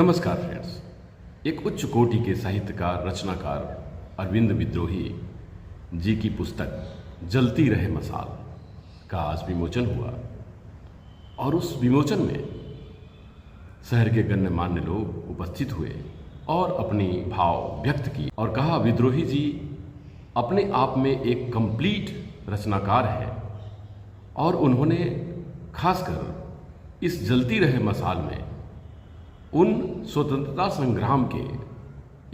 नमस्कार फ्रेंड्स। एक उच्च कोटि के साहित्यकार रचनाकार अरविंद विद्रोही जी की पुस्तक जलती रहे मसाल का आज विमोचन हुआ और उस विमोचन में शहर के गण्यमान्य लोग उपस्थित हुए और अपनी भाव व्यक्त की और कहा विद्रोही जी अपने आप में एक कंप्लीट रचनाकार है और उन्होंने खासकर इस जलती रहे मसाल में उन स्वतंत्रता संग्राम के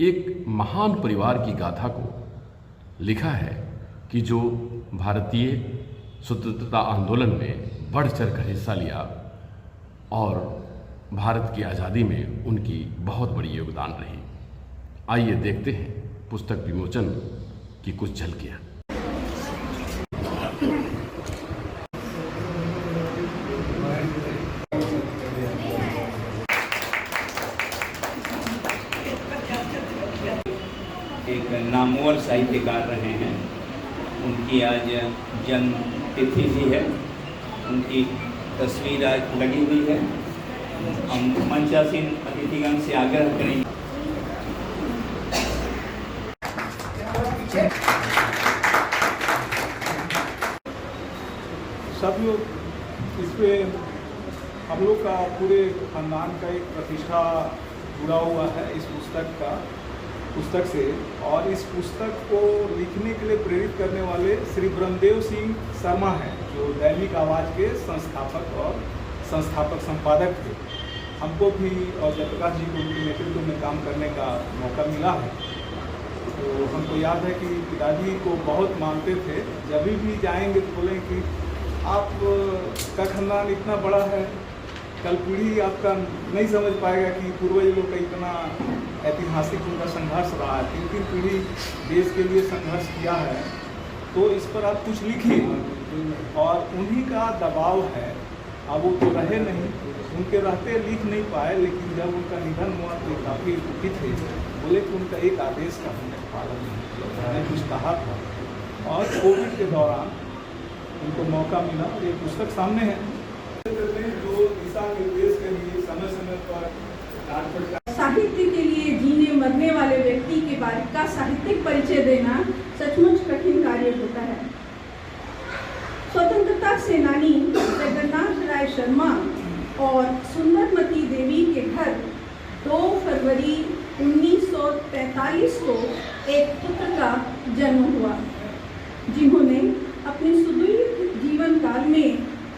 एक महान परिवार की गाथा को लिखा है कि जो भारतीय स्वतंत्रता आंदोलन में बढ़ चढ़ कर हिस्सा लिया और भारत की आज़ादी में उनकी बहुत बड़ी योगदान रही। आइए देखते हैं पुस्तक विमोचन की कुछ झलकियाँ। एक नामवर साहित्यकार रहे हैं, उनकी आज जन्म तिथि भी है, उनकी तस्वीर आज लगी हुई है। हम मंचासीन अतिथिगण से आग्रह करेंगे। सब लोग इस पे हम लोग का पूरे खानदान का एक प्रतिष्ठा जुड़ा हुआ है इस पुस्तक से। और इस पुस्तक को लिखने के लिए प्रेरित करने वाले श्री ब्रह्मदेव सिंह शर्मा हैं, जो दैनिक आवाज़ के संस्थापक संपादक थे। हमको भी और जयप्रकाश जी को उनके नेतृत्व में काम करने का मौका मिला है। तो हमको याद है कि पिताजी को बहुत मानते थे। जब भी जाएंगे तो बोलें कि आपका खानदान इतना बड़ा है, कल पीढ़ी आपका नहीं समझ पाएगा कि पूर्वज लोग का इतना ऐतिहासिक उनका संघर्ष रहा है, 3 पीढ़ी देश के लिए संघर्ष किया है, तो इस पर आप कुछ लिखिए। और उन्हीं का दबाव है। अब वो तो रहे नहीं, उनके रहते लिख नहीं पाए, लेकिन जब उनका निधन हुआ तो काफ़ी दुखी थे। बोले कि उनका एक आदेश का हमने पालन नहीं किया, मैंने कुछ कहा था। और कोविड के दौरान उनको मौका मिला और ये पुस्तक सामने है, जो दिशा निर्देश के लिए समय समय पर साहित्य के लिए जीने मरने वाले व्यक्ति के बारे का साहित्यिक परिचय देना सचमुच कठिन कार्य होता है। स्वतंत्रता सेनानी जगन्नाथ राय शर्मा और सुंदरमती देवी के घर 2 फरवरी 1943 को एक पुत्र का जन्म हुआ, जिन्होंने अपने सुदीर्घ जीवन काल में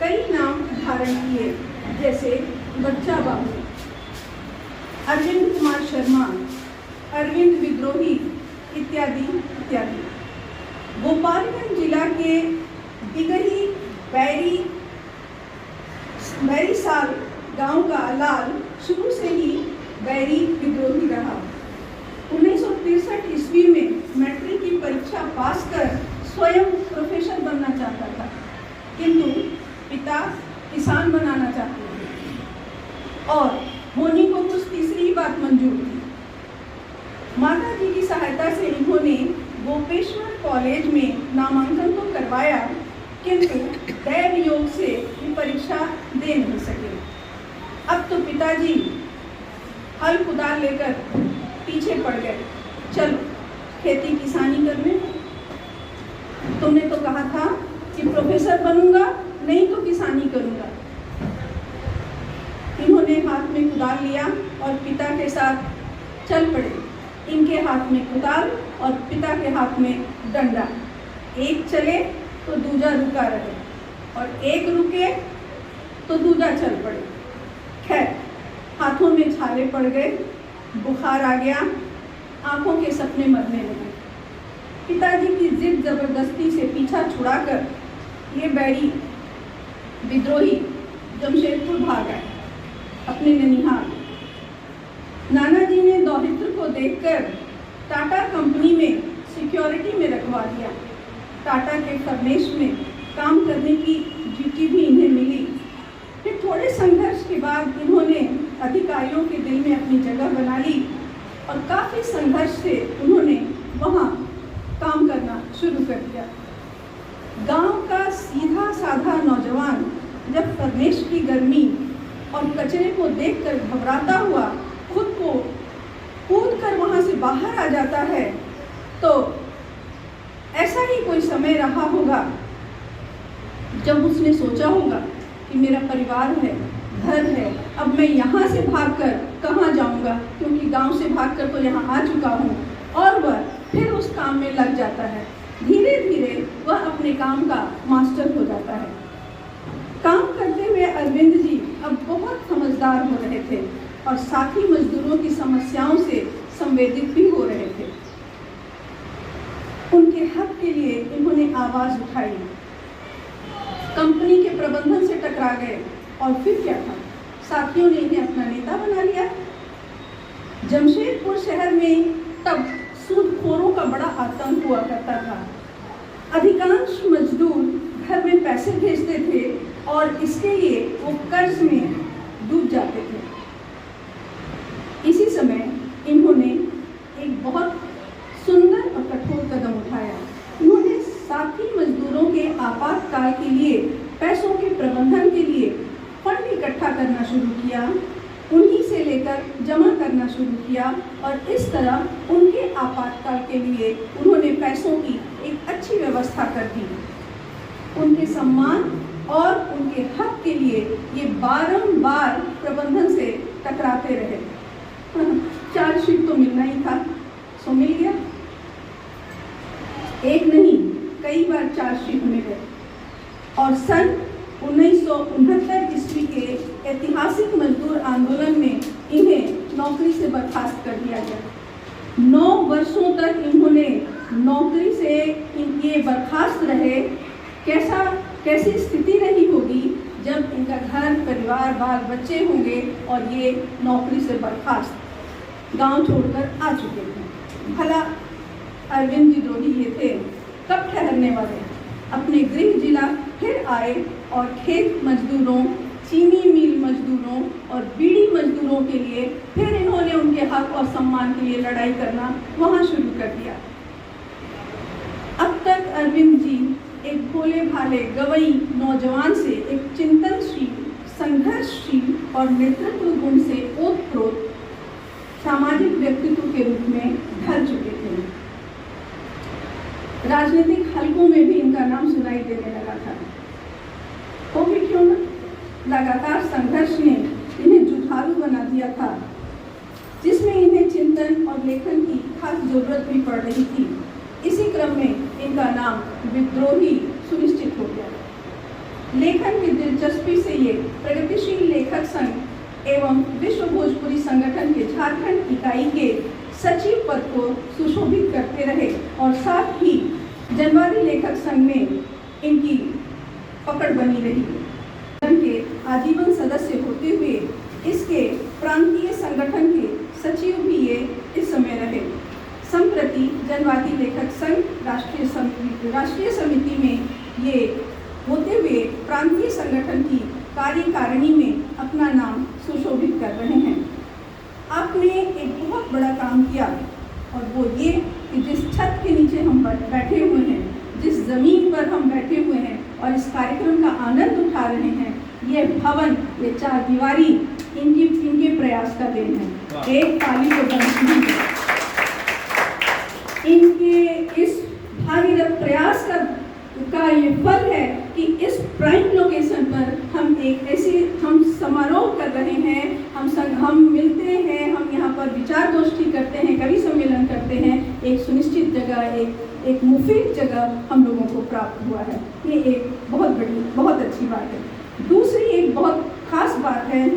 कई नाम धारण किए, जैसे बच्चा बाबू, अरविंद कुमार शर्मा, अरविंद विद्रोही इत्यादि इत्यादि। गोपालगंज जिला के दिगही बैरी साल गांव का लाल शुरू से ही बैरी विद्रोही रहा। 1963 ईस्वी में मैट्रिक की परीक्षा पास कर स्वयं प्रोफेसर बनना चाहता था, किंतु पिता किसान बनाना चाहते थे और होनी को कुछ तीसरी बात मंजूर थी। माता जी की सहायता से इन्होंने गोपेश्वर कॉलेज में नामांकन तो करवाया, किंतु दैव योग से ये परीक्षा दे नहीं सके। अब तो पिताजी हल कुदाल लेकर पीछे पड़ गए, चलो खेती किसानी करने। तुमने तो कहा था कि प्रोफेसर बनूंगा, नहीं तो किसानी करूंगा। इन्होंने हाथ में कुदाल लिया और पिता के साथ चल पड़े। इनके हाथ में कुदाल और पिता के हाथ में डंडा। एक चले तो दूजा रुका रहे और एक रुके तो दूजा चल पड़े। खैर, हाथों में छाले पड़ गए, बुखार आ गया, आंखों के सपने मरने लगे। पिताजी की जिद जबरदस्ती से पीछा छुड़ाकर ये बैरी विद्रोही जमशेदपुर भाग गए अपने ननिहाल। नाना जी ने दौहित्र को देखकर टाटा कंपनी में सिक्योरिटी में रखवा दिया। टाटा के फर्नेस में काम करने की ड्यूटी भी इन्हें मिली। फिर थोड़े संघर्ष के बाद इन्होंने अधिकारियों के दिल में अपनी जगह बना ली और काफ़ी संघर्ष से उन्होंने वहाँ काम करना शुरू कर दिया। गांव का सीधा साधा नौजवान जब फर्नेस की गर्मी और कचरे को देखकर घबराता हुआ खुद बाहर आ जाता है तो ऐसा ही कोई समय रहा होगा जब उसने सोचा होगा कि मेरा परिवार है, घर है, अब मैं यहाँ से भागकर कहाँ जाऊँगा, क्योंकि गांव से भागकर तो यहाँ आ चुका हूँ। और वह फिर उस काम में लग जाता है। धीरे धीरे वह अपने काम का मास्टर हो जाता है। काम करते हुए अरविंद जी अब बहुत समझदार हो रहे थे और साथी मजदूरों की समस्याओं से संवेदित भी हो रहे थे। उनके हक के लिए इन्होंने आवाज उठाई। कंपनी के प्रबंधन से टकरा गए और फिर क्या था, साथियों ने इन्हें अपना नेता बना लिया। जमशेदपुर शहर में तब सूदखोरों का बड़ा आतंक हुआ करता था। अधिकांश मजदूर घर में पैसे भेजते थे और इसके लिए वो कर्ज में डूब जाते थे। इसी समय इन्होंने एक बहुत सुंदर और कठोर कदम उठाया। उन्होंने साथी मजदूरों के आपातकाल के लिए पैसों के प्रबंधन के लिए फंड इकट्ठा करना शुरू किया, उन्हीं से लेकर जमा करना शुरू किया और इस तरह उनके आपातकाल के लिए उन्होंने पैसों की एक अच्छी व्यवस्था कर दी। उनके सम्मान और उनके हक के लिए ये बारंबार प्रबंधन से टकराते रहे। चार्जशीट तो मिलना ही था, सो मिल गया। एक नहीं, कई बार चार्जशीट मिले और सन 1969 ईस्वी के ऐतिहासिक मजदूर आंदोलन में इन्हें नौकरी से बर्खास्त कर दिया गया। 9 वर्षों तक इन्होंने नौकरी से ये बर्खास्त रहे। कैसी स्थिति रही होगी जब इनका घर परिवार बाल बच्चे होंगे और ये नौकरी से बर्खास्त गांव छोड़कर आ चुके थे। भला अरविंद विद्रोही ये थे, कब ठहरने वाले? अपने गृह जिला फिर आए और खेत मजदूरों, चीनी मिल मजदूरों और बीड़ी मजदूरों के लिए फिर इन्होंने उनके हक और सम्मान के लिए लड़ाई करना वहाँ शुरू कर दिया। अब तक अरविंद जी एक भोले भाले गवई नौजवान से एक चिंतनशील, संघर्षशील और नेतृत्व गुण से ओतप्रोत सामाजिक व्यक्तित्व के रूप में ढल चुके थे। राजनीतिक हलकों में भी इनका नाम सुनाई देने लगा था। वो भी क्यों न, लगातार संघर्ष ने इन्हें जुझारू बना दिया था, जिसमें इन्हें चिंतन और लेखन की खास जरूरत भी पड़ रही थी। इसी क्रम में इनका नाम विद्रोही सुनिश्चित हो गया। लेखन की दिलचस्पी से ये प्रगतिशील लेखक संघ एवं विश्व भोजपुरी संगठन के झारखंड इकाई के सचिव पद को सुशोभित करते रहे और साथ ही जनवादी लेखक संघ में इनकी पकड़ बनी रही। के आजीवन सदस्य होते हुए इसके प्रांतीय संगठन के सचिव भी ये इस समय रहे। संप्रति जनवादी लेखक संघ राष्ट्रीय समिति में ये होते हुए प्रांतीय संगठन की कार्यकारिणी में अपना नाम सुशोभित कर रहे हैं। आपने एक बहुत बड़ा काम किया और वो ये कि जिस छत के नीचे हम बैठे हुए हैं, जिस जमीन पर हम बैठे हुए हैं और इस कार्यक्रम का आनंद उठा रहे हैं, ये भवन, ये चारदीवारी इनके प्रयास का देन है। एक ताली को बंद इनके इस भागीरथ प्रयास का ये फल है कि इस प्राइम लोकेशन पर हम समारोह कर रहे हैं, हम मिलते हैं, हम यहाँ पर विचार गोष्ठी करते हैं, कवि सम्मेलन करते हैं। एक सुनिश्चित जगह, एक मुफीद जगह हम लोगों को प्राप्त हुआ है। ये एक बहुत अच्छी बात है। दूसरी एक बहुत खास बात है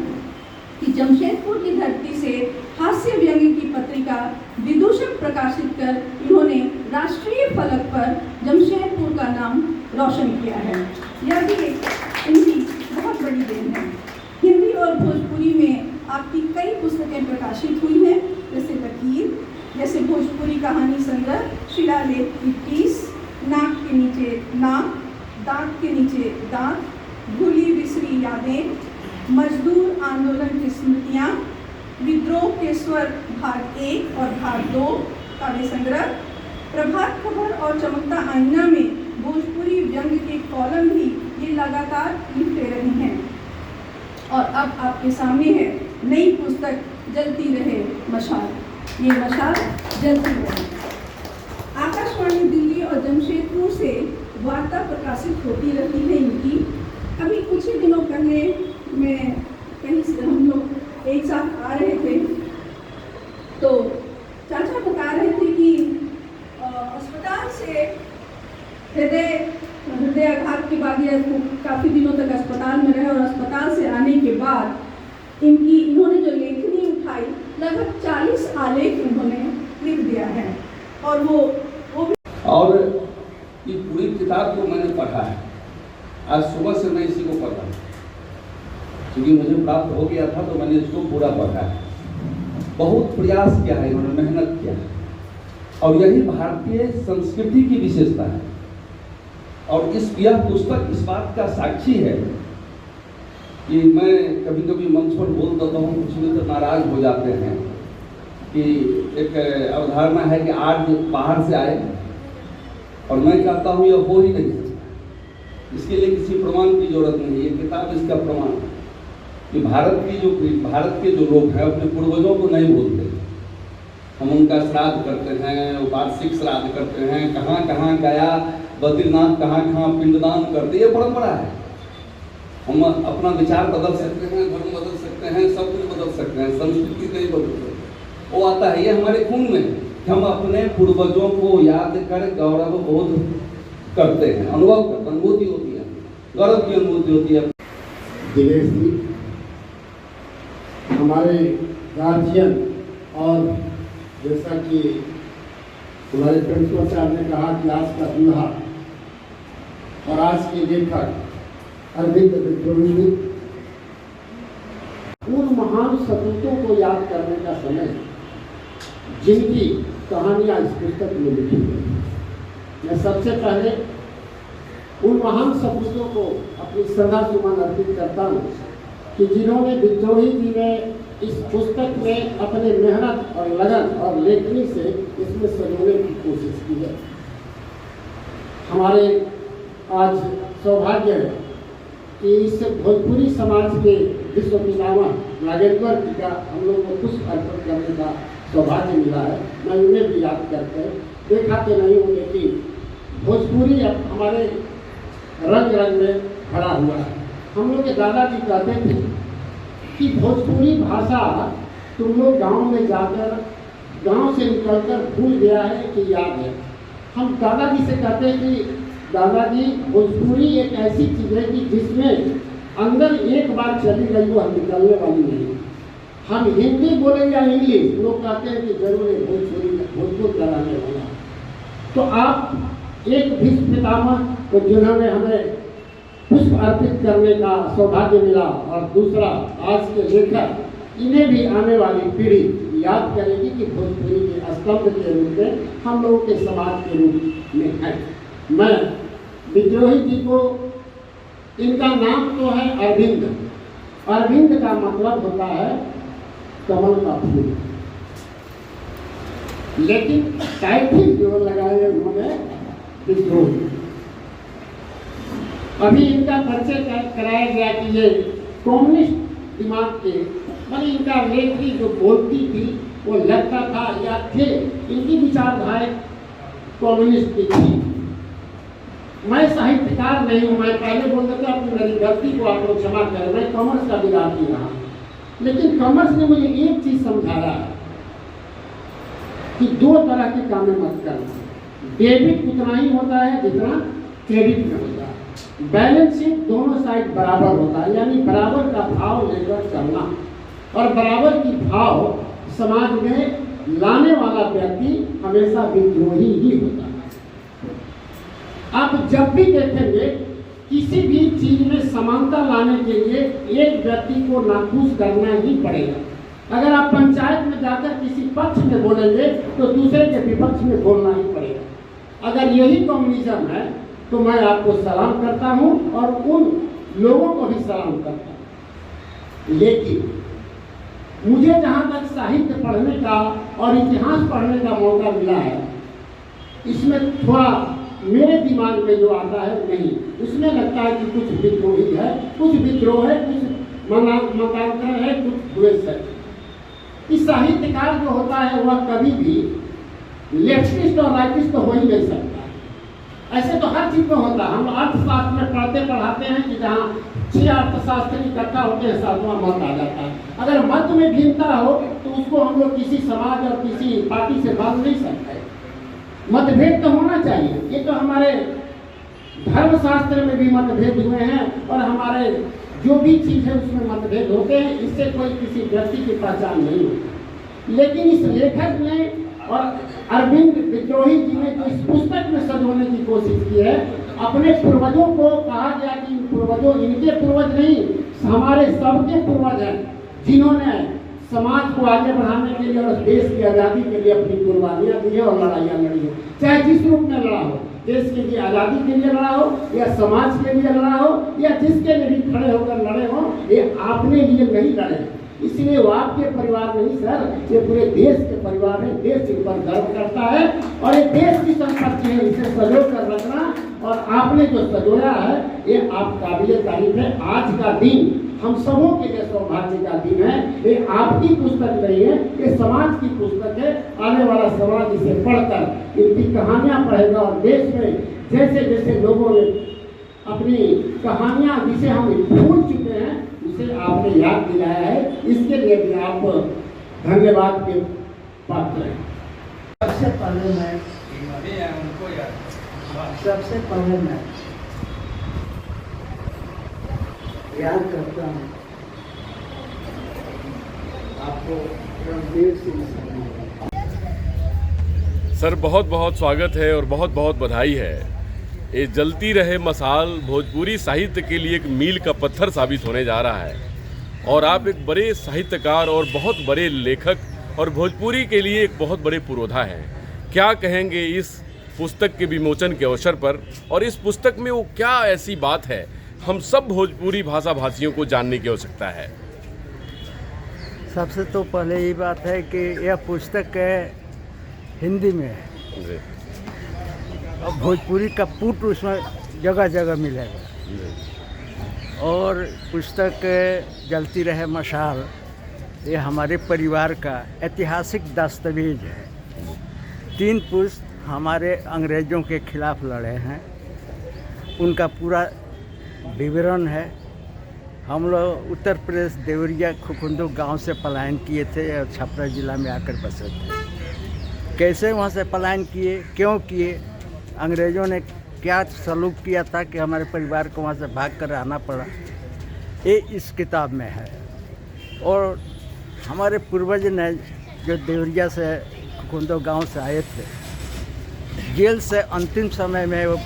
कि जमशेदपुर की धरती से हास्य व्यंग्य की पत्रिका विदूषक प्रकाशित कर इन्होंने राष्ट्रीय फलक पर जमशेदपुर का नाम रोशन किया है। यह भी इनकी बहुत बड़ी देन है। हिंदी और भोजपुरी में आपकी कई पुस्तकें प्रकाशित हुई हैं, जैसे लकीर, जैसे भोजपुरी कहानी संग्रह, शिलालेख 21, नाक के नीचे नाक, दांत के नीचे दांत, भूली बिसरी यादें, मजदूर आंदोलन की स्मृतियाँ, विद्रोह के स्वर भाग 1 और भाग 2 काव्य संग्रह, प्रभात खबर और चमकता आईना में भोजपुरी व्यंग्य के कॉलम भी ये लगातार लिखते रहे हैं। और अब आपके सामने है नई पुस्तक जलती रहे मशाल। ये मशाल जलती रहे। आकाशवाणी दिल्ली और जमशेदपुर से वार्ता प्रकाशित होती रहती है इनकी। अभी कुछ ही दिनों पहले मैं कहीं से हम लोग एक साथ आ रहे थे तो चाचा बता रहे थे कि अस्पताल से हृदयाघात के बाद ये काफ़ी दिनों तक अस्पताल में रहे और अस्पताल से आने के बाद इन्होंने जो लेखनी उठाई लगभग 40 आलेख इन्होंने लिख दिया है और वो भी। और ये पूरी किताब को मैंने पढ़ा है। आज सुबह से मैं इसी को पढ़ा क्योंकि मुझे प्राप्त हो गया था तो मैंने इसको पूरा पढ़ा है। बहुत प्रयास किया है इन्होंने, मेहनत किया है और यही भारतीय संस्कृति की विशेषता है। और यह पुस्तक इस बात का साक्षी है कि मैं कभी कभी मंच पर बोल देता हूँ, कुछ मित्र नाराज हो जाते हैं कि एक अवधारणा है कि आज बाहर से आए और मैं कहता हूँ यह हो ही नहीं सकता। इसके लिए किसी प्रमाण की जरूरत नहीं है, ये किताब इसका प्रमाण है कि भारत के जो लोग हैं अपने पूर्वजों को नहीं भूलते। हम उनका श्राद्ध करते हैं, वार्षिक श्राद्ध करते हैं, कहाँ कहाँ गया बद्रीनाथ, कहाँ कहाँ पिंडदान करते, ये परंपरा है। हम अपना विचार बदल सकते हैं, धर्म बदल सकते हैं, सब कुछ बदल सकते हैं, संस्कृति नहीं बदल सकते। वो आता है, ये हमारे खून में है। हम अपने पूर्वजों को याद कर गौरव बोध करते हैं, अनुभव करते, अनुभूति होती है, गौरव की अनुभूति होती है। दिनेश जी हमारे गार्जियन और जैसा कि हमारे प्रिंसिपल साहब ने कहा कि आज का दूल्हा और आज के लेखक अरविंद विद्रोही उन महान सपूतों को याद करने का समय जिनकी कहानियां इस पुस्तक में लिखी गई। मैं सबसे पहले उन महान सपूतों को अपनी श्रद्धा सुमन अर्पित करता हूँ कि जिन्होंने विद्रोही जी में इस पुस्तक में अपने मेहनत और लगन और लेखनी से इसमें सजोने की कोशिश की है। हमारे आज सौभाग्य है कि इस भोजपुरी समाज के विश्व पितामह नागेश्वर जी का हम लोग को पुष्प अर्पण करने का सौभाग्य मिला है। मैं उन्हें भी याद करते देखा तो नहीं हूँ, लेकिन भोजपुरी अब हमारे रंग रंग में भरा हुआ है। हम लोग के दादाजी कहते थे कि भोजपुरी भाषा तुम लोग गांव में जाकर गांव से निकलकर भूल गया है कि याद है। हम दादाजी से कहते हैं कि दादाजी भोजपुरी एक ऐसी चीज़ है कि जिसमें अंदर एक बार चली गई वो निकलने वाली नहीं। हम हिंदी बोले या इंग्लिश, लोग कहते हैं कि जरूर है भोजपुर कराने वाला। तो आप एक भीष्म पितामह को जिन्होंने हमें पुष्प अर्पित करने का सौभाग्य मिला और दूसरा आज के लेखक, इन्हें भी आने वाली पीढ़ी याद करेगी कि भोजपुरी के स्तंभ के रूप में हम लोगों के समाज के रूप में है। मैं विद्रोही जी को, इनका नाम तो है अरविंद। अरविंद का मतलब होता है कमल का फूल, लेकिन टाइटल जो लगाए उन्होंने विद्रोही। अभी इनका परिचय कराया गया कि ये कम्युनिस्ट दिमाग के, मतलब इनका लेखनी जो बोलती थी वो लगता था या थे, इनकी विचारधारा कम्युनिस्ट की थी। मैं साहित्यकार नहीं हूँ, मैं पहले बोलता था अपनी मेरी गलती को आप लोग क्षमा करें, मैं कॉमर्स का विद्यार्थी रहा, लेकिन कॉमर्स ने मुझे एक चीज़ समझाया कि दो तरह के काम मत करना। डेबिट उतना ही होता है जितना क्रेडिट में होता है। बैलेंस शीट दोनों साइड बराबर होता है, यानी बराबर का भाव लेकर चलना, और बराबर की भाव समाज में लाने वाला व्यक्ति हमेशा विद्रोही ही होता है। आप जब भी देखेंगे किसी भी चीज में समानता लाने के लिए एक व्यक्ति को नाखुश करना ही पड़ेगा। अगर आप पंचायत में जाकर किसी पक्ष में बोलेंगे तो दूसरे के विपक्ष में बोलना ही पड़ेगा। अगर यही कम्युनिज्म है तो मैं आपको सलाम करता हूं और उन लोगों को भी सलाम करता हूं। लेकिन मुझे जहां तक साहित्य पढ़ने का और इतिहास पढ़ने का मौका मिला है, इसमें थोड़ा मेरे दिमाग में जो आता है नहीं, उसमें लगता है कि कुछ विद्रोही है, कुछ विद्रोह है, कुछ मतांतर है, कुछ द्वेष है। कि साहित्यकार जो होता है वह कभी भी लेफ्टिस्ट और राइटिस्ट तो हो ही नहीं सकता। ऐसे तो हर चीज में होता है। हम अर्थशास्त्र में पढ़ाते हैं कि जहाँ 6 अर्थशास्त्री इकट्ठा होते हैं 7वां मत आ जाता है। अगर मत में भिन्नता हो तो उसको हम लोग किसी समाज और किसी पार्टी से बांध नहीं सकते। मतभेद तो होना चाहिए। ये तो हमारे धर्मशास्त्र में भी मतभेद हुए हैं और हमारे जो भी चीज़ है उसमें मतभेद होते हैं। इससे कोई किसी व्यक्ति की पहचान नहीं होती। लेकिन इस लेखक ने और अरविंद विद्रोही जी ने जो इस पुस्तक में सजोने की कोशिश की है, अपने पूर्वजों को कहा गया कि पूर्वजों, इनके पूर्वज नहीं, हमारे सबके पूर्वज हैं जिन्होंने समाज को आगे बढ़ाने के लिए और देश की आज़ादी के लिए अपनी कुर्बानियाँ दी है और लड़ाइयाँ लड़ी है। चाहे जिस रूप में लड़ा हो, देश के लिए आज़ादी के लिए लड़ा हो या समाज के लिए लड़ा हो या जिसके लिए भी खड़े होकर लड़े हो, ये आपने लिए नहीं लड़े। इसलिए वो आपके परिवार नहीं सर, ये पूरे देश के परिवार है। देश इन पर गर्व करता है और ये देश की संपत्ति है, इसे सजो कर रखना। और आपने जो सजोया है ये आप काबिले तारीफ है। आज का दिन हम सबों के लिए सौभाग्य का दिन है। ये आपकी पुस्तक नहीं है, ये समाज की पुस्तक है। आने वाला समाज इसे पढ़कर इनकी कहानियाँ पढ़ेगा और देश में जैसे जैसे लोगों ने अपनी कहानियाँ जिसे हम भूल चुके हैं उसे आपने याद दिलाया है। इसके लिए भी आप धन्यवाद के पात्र हैं। सबसे पहले मैं याद करता हूँ आपको रणवीर सिंह सर, बहुत बहुत स्वागत है और बहुत बहुत बधाई है। ये जलती रहे मसाल भोजपुरी साहित्य के लिए एक मील का पत्थर साबित होने जा रहा है और आप एक बड़े साहित्यकार और बहुत बड़े लेखक और भोजपुरी के लिए एक बहुत बड़े पुरोधा हैं। क्या कहेंगे इस पुस्तक के विमोचन के अवसर पर, और इस पुस्तक में वो क्या ऐसी बात है हम सब भोजपुरी भाषा भाषियों को जानने की आवश्यकता है? सबसे तो पहले ये बात है कि यह पुस्तक हिंदी में है जी। और भोजपुरी का पुट उसमें जगह जगह मिलेगा। और पुस्तक जलती रहे मशाल ये हमारे परिवार का ऐतिहासिक दस्तावेज है। 3 पुरुष हमारे अंग्रेज़ों के खिलाफ लड़े हैं, उनका पूरा विवरण है। हम लोग उत्तर प्रदेश देवरिया खुकुंदो गांव से पलायन किए थे और छपरा जिला में आकर बसे थे। कैसे वहां से पलायन किए, क्यों किए, अंग्रेज़ों ने क्या सलूक किया था कि हमारे परिवार को वहां से भाग कर आना पड़ा, ये इस किताब में है। और हमारे पूर्वज ने जो देवरिया से खुकुंदो गांव से आए थे, जेल से अंतिम समय में वो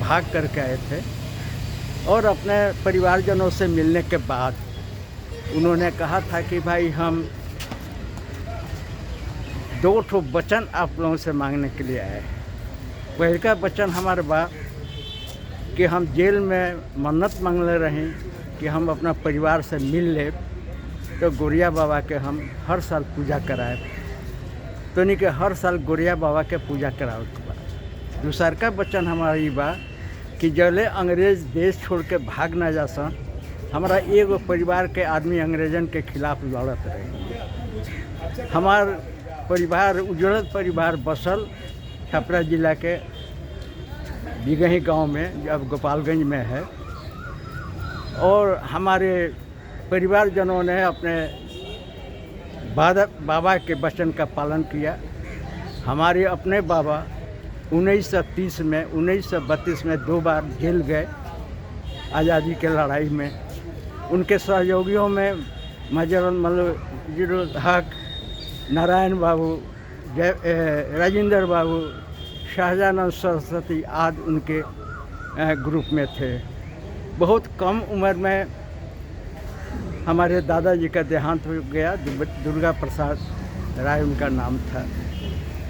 भाग करके आए थे और अपने परिवारजनों से मिलने के बाद उन्होंने कहा था कि भाई हम 2 ठो वचन आप लोगों से मांगने के लिए आए। पहला वचन हमारे बा कि हम जेल में मन्नत मांगले रहें कि हम अपना परिवार से मिल ले, तो गोरिया बाबा के हम हर साल पूजा कराए। तो नहीं कि हर साल गोरिया बाबा के पूजा कराओ के बाद। दूसर का वचन हमारा ये बा कि जले अंग्रेज़ देश छोड़ के भाग ना जा सन, हमारा एगो परिवार के आदमी अंग्रेजन के खिलाफ लड़त रहे। हमार परिवार उजड़ल परिवार बसल छपरा जिला के बिगही गांव में, जो अब गोपालगंज में है। और हमारे परिवारजनों ने अपने बाबा के वचन का पालन किया। हमारे अपने बाबा 1930 में 1932 में 2 बार जेल गए आज़ादी के लड़ाई में। उनके सहयोगियों में मजीरुल हक, नारायण बाबू, राजेंद्र बाबू, शाहजहान सरस्वती आदि उनके ग्रुप में थे। बहुत कम उम्र में हमारे दादाजी का देहांत हो गया। दुर्गा प्रसाद राय उनका नाम था।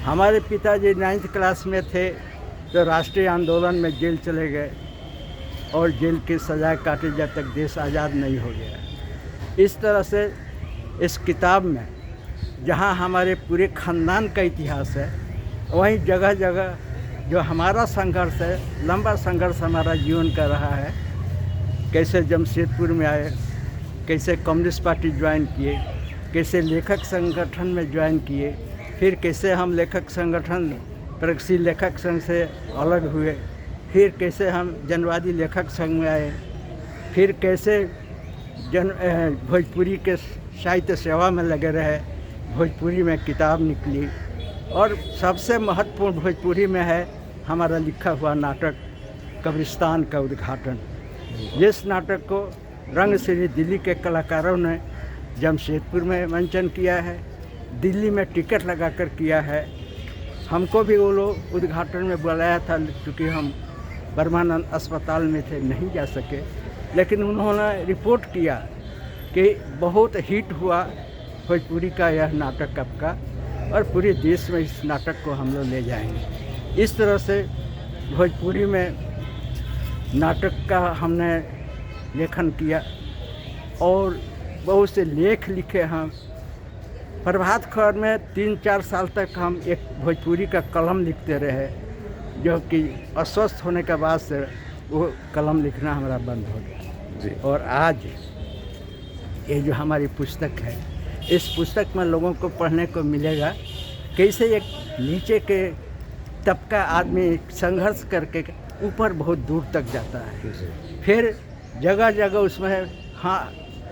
हमारे पिताजी 9th क्लास में थे तो राष्ट्रीय आंदोलन में जेल चले गए और जेल की सज़ा काटे जब तक देश आज़ाद नहीं हो गया। इस तरह से इस किताब में जहाँ हमारे पूरे ख़ानदान का इतिहास है, वहीं जगह जगह जो हमारा संघर्ष है, लंबा संघर्ष हमारा जीवन का रहा है। कैसे जमशेदपुर में आए, कैसे कम्युनिस्ट पार्टी ज्वाइन किए, कैसे लेखक संगठन में ज्वाइन किए, फिर कैसे हम लेखक संगठन प्रगतिशील लेखक संघ से अलग हुए, फिर कैसे हम जनवादी लेखक संघ में आए, फिर कैसे भोजपुरी के साहित्य सेवा में लगे रहे, भोजपुरी में किताब निकली और सबसे महत्वपूर्ण भोजपुरी में है हमारा लिखा हुआ नाटक कब्रिस्तान का उद्घाटन। जिस नाटक को रंगसिरी दिल्ली के कलाकारों ने जमशेदपुर में मंचन किया है, दिल्ली में टिकट लगाकर किया है। हमको भी वो लोग उद्घाटन में बुलाया था, क्योंकि हम ब्रह्मानंद अस्पताल में थे, नहीं जा सके, लेकिन उन्होंने रिपोर्ट किया कि बहुत हिट हुआ भोजपुरी का यह नाटक आपका, और पूरे देश में इस नाटक को हम लोग ले जाएंगे। इस तरह से भोजपुरी में नाटक का हमने लेखन किया और बहुत से लेख लिखे हम। प्रभात खबर में 3-4 साल तक हम एक भोजपुरी का कलम लिखते रहे, जो कि अस्वस्थ होने के बाद से वो कलम लिखना हमारा बंद हो गया जी। और आज ये जो हमारी पुस्तक है, इस पुस्तक में लोगों को पढ़ने को मिलेगा कैसे एक नीचे के तबका आदमी संघर्ष करके ऊपर बहुत दूर तक जाता है। फिर जगह जगह उसमें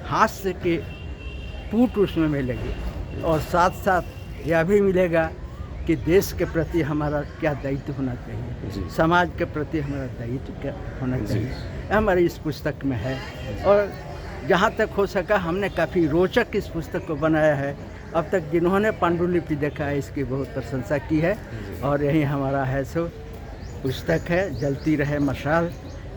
हास्य के पुट उसमें मिलेगी, और साथ साथ यह भी मिलेगा कि देश के प्रति हमारा क्या दायित्व होना चाहिए, समाज के प्रति हमारा दायित्व क्या होना चाहिए, हमारी इस पुस्तक में है। और जहाँ तक हो सका हमने काफ़ी रोचक इस पुस्तक को बनाया है। अब तक जिन्होंने पांडुलिपि देखा है इसकी बहुत प्रशंसा की है, और यही हमारा है सो पुस्तक है जलती रहे मशाल।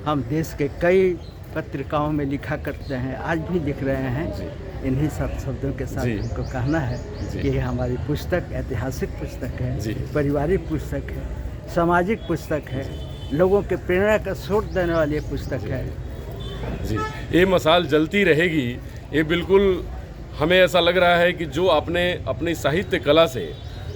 हम देश के कई पत्रिकाओं में लिखा करते हैं, आज भी लिख रहे हैं। इन्हीं सब शब्दों के साथ हमको कहना है कि ये हमारी पुस्तक ऐतिहासिक पुस्तक है, पारिवारिक पुस्तक है, सामाजिक पुस्तक है, लोगों के प्रेरणा का स्रोत देने वाली पुस्तक है जी। ये मसाल जलती रहेगी, ये बिल्कुल हमें ऐसा लग रहा है कि जो आपने अपनी साहित्य कला से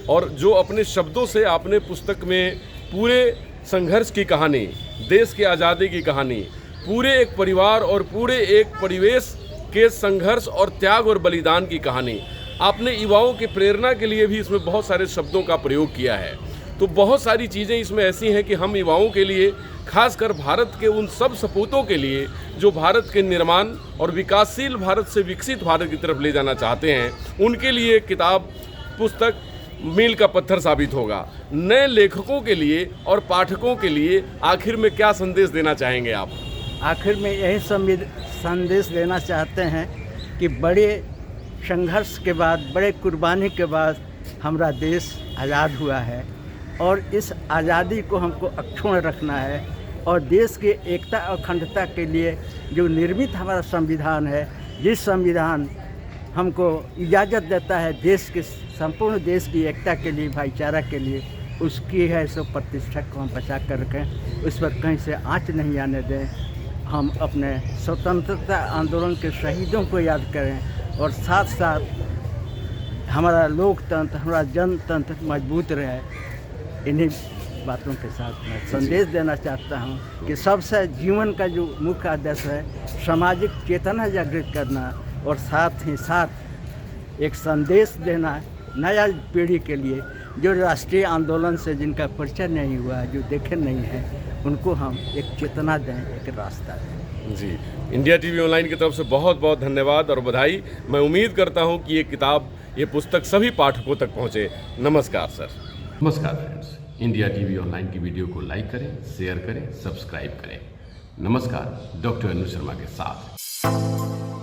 और जो अपने शब्दों से आपने पुस्तक में पूरे संघर्ष की कहानी, देश की आज़ादी की कहानी, पूरे एक परिवार और पूरे एक परिवेश के संघर्ष और त्याग और बलिदान की कहानी, आपने युवाओं की प्रेरणा के लिए भी इसमें बहुत सारे शब्दों का प्रयोग किया है। तो बहुत सारी चीज़ें इसमें ऐसी हैं कि हम युवाओं के लिए, खासकर भारत के उन सब सपूतों के लिए जो भारत के निर्माण और विकासशील भारत से विकसित भारत की तरफ ले जाना चाहते हैं, उनके लिए किताब पुस्तक मील का पत्थर साबित होगा। नए लेखकों के लिए और पाठकों के लिए आखिर में क्या संदेश देना चाहेंगे आप? आखिर में यही संदेश देना चाहते हैं कि बड़े संघर्ष के बाद, बड़े कुर्बानी के बाद हमारा देश आज़ाद हुआ है, और इस आज़ादी को हमको अक्षुण्ण रखना है। और देश की एकता और अखंडता के लिए जो निर्मित हमारा संविधान है, जिस संविधान हमको इजाज़त देता है देश के संपूर्ण देश की एकता के लिए, भाईचारा के लिए, उसकी है सो प्रतिष्ठा को हम बचा कर रखें, उस पर कहीं से आँच नहीं आने दें। हम अपने स्वतंत्रता आंदोलन के शहीदों को याद करें, और साथ साथ हमारा लोकतंत्र, हमारा जनतंत्र मजबूत रहे। इन्हीं बातों के साथ मैं संदेश देना चाहता हूँ कि सबसे जीवन का जो मुख्य आदर्श है सामाजिक चेतना जागृत करना, और साथ ही साथ एक संदेश देना नया पीढ़ी के लिए, जो राष्ट्रीय आंदोलन से जिनका परिचय नहीं हुआ है, जो देखे नहीं है, उनको हम एक चेतना दें, एक रास्ता दें। जी, इंडिया टीवी ऑनलाइन की तरफ से बहुत बहुत धन्यवाद और बधाई। मैं उम्मीद करता हूँ कि ये किताब, ये पुस्तक सभी पाठकों तक पहुँचे। नमस्कार सर। नमस्कार फ्रेंड्स, इंडिया टीवी ऑनलाइन की वीडियो को लाइक करें, शेयर करें, सब्सक्राइब करें। नमस्कार, डॉक्टर अनु शर्मा के साथ।